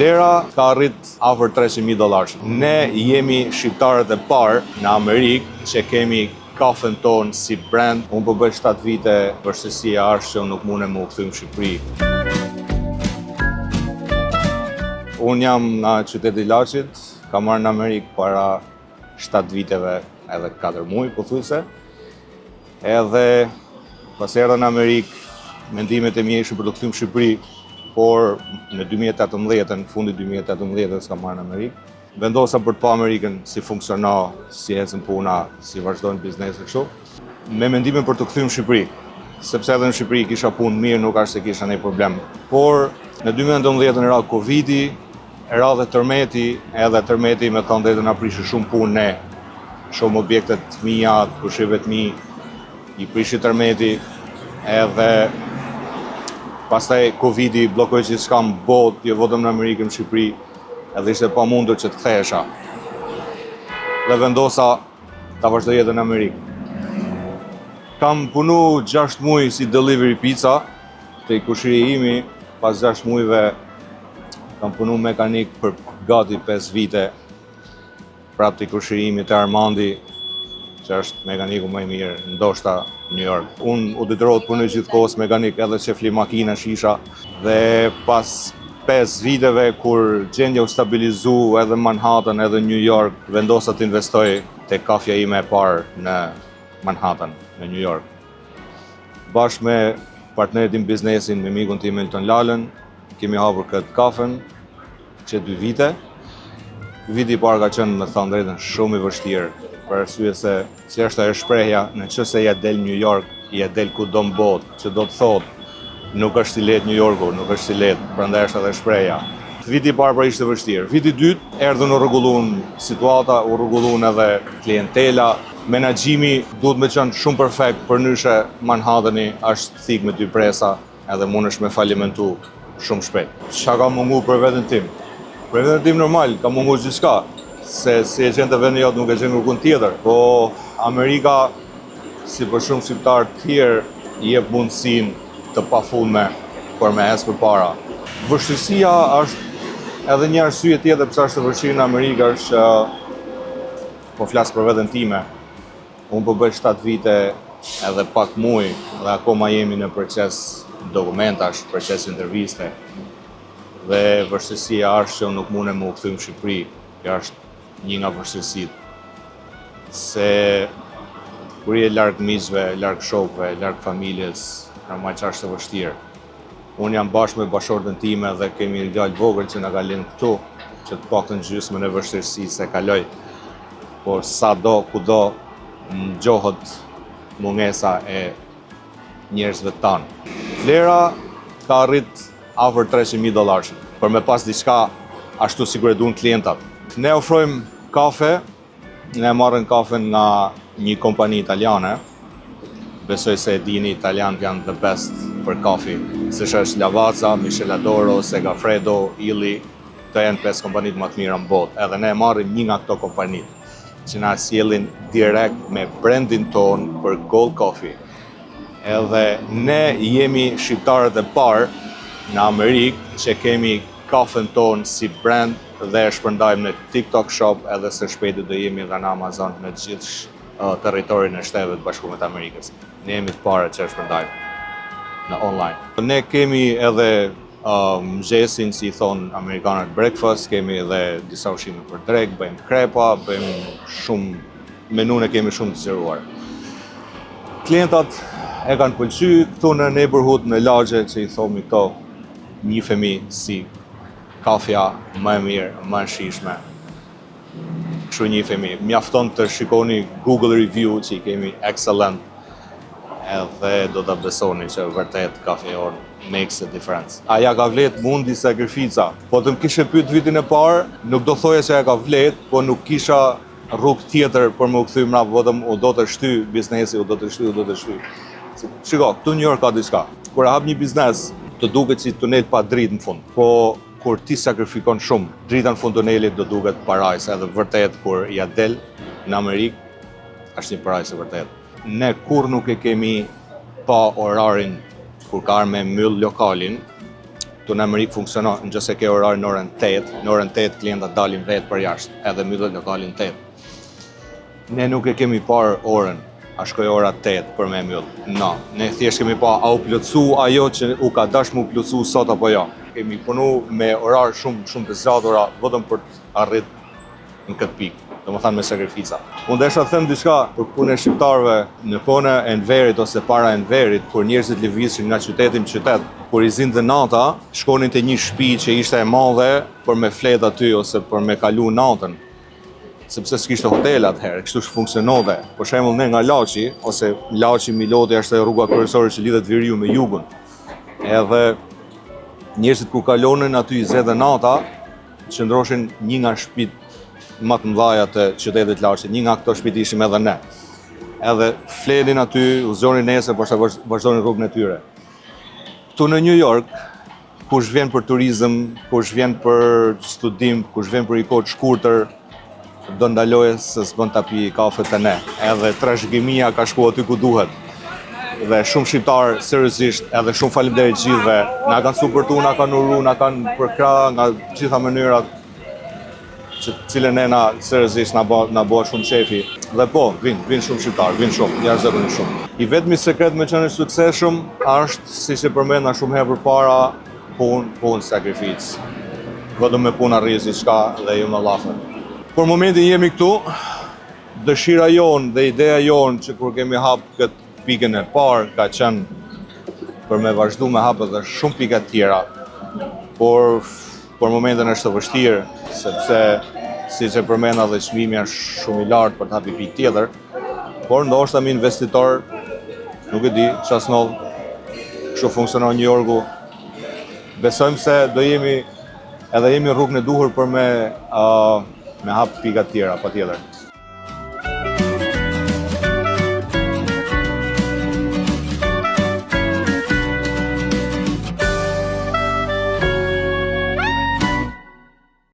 Vlera ka arrit afër $300.000. Ne jemi shqiptarët e parë në Amerikë që kemi kafen tonë si brand. Unë po bëj 7 vite, vështirësia është që unë nuk mundem më u kthy në Shqipëri. Unë jam nga qyteti Laçit, kam marrë në Amerikë para 7 viteve edhe 4 muaj, pothuajse. Edhe pas erdha në Amerikë, mendimet e mia ishin për të kthyer në Shqipëri, por në 2018, në fundi 2018 s'kam marrë në Amerikë. Vendosa për të pa Amerikën si funksionon, si ecën puna, si vazhdojnë bizneset kështu. Me mendimin për të kthyer në Shqipëri, sepse edhe në Shqipëri kisha punë mirë, nuk është se kisha ndonjë problem. Por në 2019 era Covidi, era dhe tërmeti, edhe tërmeti me thënë drejtën na prishi shumë punë ne. Shumë objektet mia, pushive të mi, i prishi tërmeti, edhe pastaj Covidi bllokoi gjithçka në botë, jo vetëm në Amerikë, në Shqipëri, edhe ishte pamundur që të kthehesha. Dhe vendosa ta vazhdoj jetën në Amerikë. Kam punu 6 muaj si delivery pizza te kushiri imi, pas 6 muajve kam punu mekanik për gati 5 vite, prap te kushiri imi te Armandi, që është mekaniku më i mirë, ndoshta në New York. Unë u detyrohet punoj gjithkohës mekanik, edhe që fli makina shisha, dhe pas 5 viteve kur gjendja u stabilizu edhe Manhattan edhe New York, vendosa të investoj te kafja ime e parë në Manhattan, në New York. Bashkë me partnerit tim biznesin, me mikun tim Milton Lalën, kemi hapur këtë kafen që 2 vite. Viti i parë ka qenë, me thënë drejtën, shumë i vështirë, për arsye se si është ajo shprehja, nëse ja del New York, ja del kudo në botë, që do të thotë nuk është si lehtë New Yorku, nuk është si lehtë, prandaj është edhe shprehja. Viti i parë pra ishte vështirë. Viti i dytë erdhën u rregulluan situata, u rregulluan edhe klientela, menaxhimi duhet me qenë shumë perfekt, përndryshe Manhattani është thik me 2 presa, edhe mundesh me falimentu shumë shpejt. Çka ka mungu për veten tim? Për veten tim normal, ka mungu gjithçka, se si e gjente vendin jot nuk e gjen kurrë tjetër. Po Amerika, si për shumë shqiptar të tjerë, i jep mundësinë të pafundme për me ecë përpara. Vështirësia është edhe një arsye tjetër pse është e vështirë në Amerikë, është që po flas për veten time. Unë po bëj 7 vite edhe pak muaj dhe akoma jemi në proces dokumentash, proces interviste. Dhe vështirësia është që nuk mundem më u kthy në Shqipëri. Kjo është një nga vështirësitë. Se kur je larg miqve, larg shokëve, larg familjes, normal që është e vështirë. Unë jam bashkë me bashortën time dhe kemi një djalë vogël që na ka lënë këtu, që të paktën gjysmën e vështirësisë e kaloj. Por sado, kudo ngjohet mungesa e njerëzve tanë. Vlera ka arrit afër $300.000 për me pas diçka ashtu sikur e duan klientat. Ne ofrojmë kafe, ne marrën kafen nga një kompani italiane. Besoj se e dini, italianët janë the best për kafe. Se është Lavazza, Micheladoro, Segafredo, Illy, këto janë 5 kompanit më të mira në botë. Edhe ne marrim një nga këto kompanit, që na sjellin direkt me brandin ton për Gold Coffee. Edhe ne jemi shqiptarët e parë në Amerikë që kemi kafen ton si brand dhe e shpërndajmë në TikTok Shop, edhe së shpejti do jemi edhe në Amazon në gjithë territorin e Shtetit Bashkuar të Amerikës. Ne jemi të parë që e shpërndajmë në online. Ne kemi edhe mëngjesin, si i thonë amerikanët, breakfast, kemi edhe disa ushqime për drekë, bëjmë krepa, bëjmë shumë menun e kemi shumë të zgjeruar. Klientat e kanë pëlqyer këtu në neighborhood, në lagje që i thomi këto, njihemi si kafja më e mirë, më e shijshme. Kështu njihemi. Mjafton të shikoni Google review që i kemi excellent, edhe do ta besoni që vërtet kafja jonë makes a difference. Aja ka vlet mundi sakrifica. Po të më kishe pyet vitin e parë, nuk do thoja se aja ka vlet, po nuk kisha rrugë tjetër për më u kthy mbrapa, vetëm u do të shty biznesi, u do të shty. Shiko, këtu në New York ka diçka. Kur hap një biznes, të duket si tunel pa dritë në fund. Po kur ti sakrifikon shumë, drita në fund tunelit do duket parajs, edhe vërtet kur ja del në Amerikë, është një parajs e vërtet. Ne kur nuk e kemi pa orarin kur ka me mbyll lokalin, këtu në Amerikë funksionon, nëse ke orar në orën 8, në orën 8 klientët dalin vetë për jashtë, edhe mbyllet lokalin 8. Ne nuk e kemi parë orën, a shkoj ora 8 për me mbyll. No, ne thjesht kemi pa a u plotësu ajo që u ka dash mu plotësu sot apo jo. Kemi punu me orar shumë të zgjatura vetëm për të arrit në këtë pikë. Domethënë me sakrifica. Unë desha të them diçka për punën e shqiptarëve në kohën e Enverit ose para Enverit, kur njerëzit lëviznin nga qyteti në qytet, kur i zinte nata, shkonin te një shtëpi që ishte e madhe për me flet aty ose për me kalu natën. Sepse s'kishte hotel atëherë, kështu funksiononte. Për shembull ne nga Laçi ose Laçi Miloti është rruga kryesore që lidhet Veriu me jugun. Edhe njerëzit kur kalonin aty zedhe nata, qëndroshin një nga shtëpitë më të mëdha të qytetit Laçit, një nga këto shtëpi ishim edhe ne. Edhe flenin aty, u zgjonin nesër, por sa vazhdonin rrugën e tyre. Këtu në New York, kush vjen për turizëm, kush vjen për studim, kush vjen për një kohë të shkurtër, do ndaloje se s'bën ta pi kafe te ne. Edhe trashëgimia ka shkuar aty ku duhet. Dhe shumë shqiptarë seriozisht, edhe shumë faleminderit gjithëve, na kanë suportuar, na kanë uru, na kanë përkrah nga gjitha mënyrat që cilën e na seriozisht na bëhet shumë qefi. Dhe po, vinë shumë shqiptarë, vinë shumë, jashtëzakonisht shumë. I vetmi sekret me qenë suksesshëm është, siç e përmenda shumë herë përpara, punë, sakrificë. Vetëm me punë arrijë diçka dhe ju me llafën. Për momentin jemi këtu. Dëshira jonë dhe ideja jonë që kur kemi hap këtë pikën e parë ka qenë për me vazhdu me hapë edhe shumë pika tjera. Por për momentin është të vështirë, sepse siç e përmenda dhe çmimi është shumë i lartë për të hapur pikë tjetër, por ndoshta me investitor, nuk e di çfarë ndodh. Kështu funksionon New Yorku. Besojmë se jemi rrugën e duhur për me hap pika tjera, patjetër.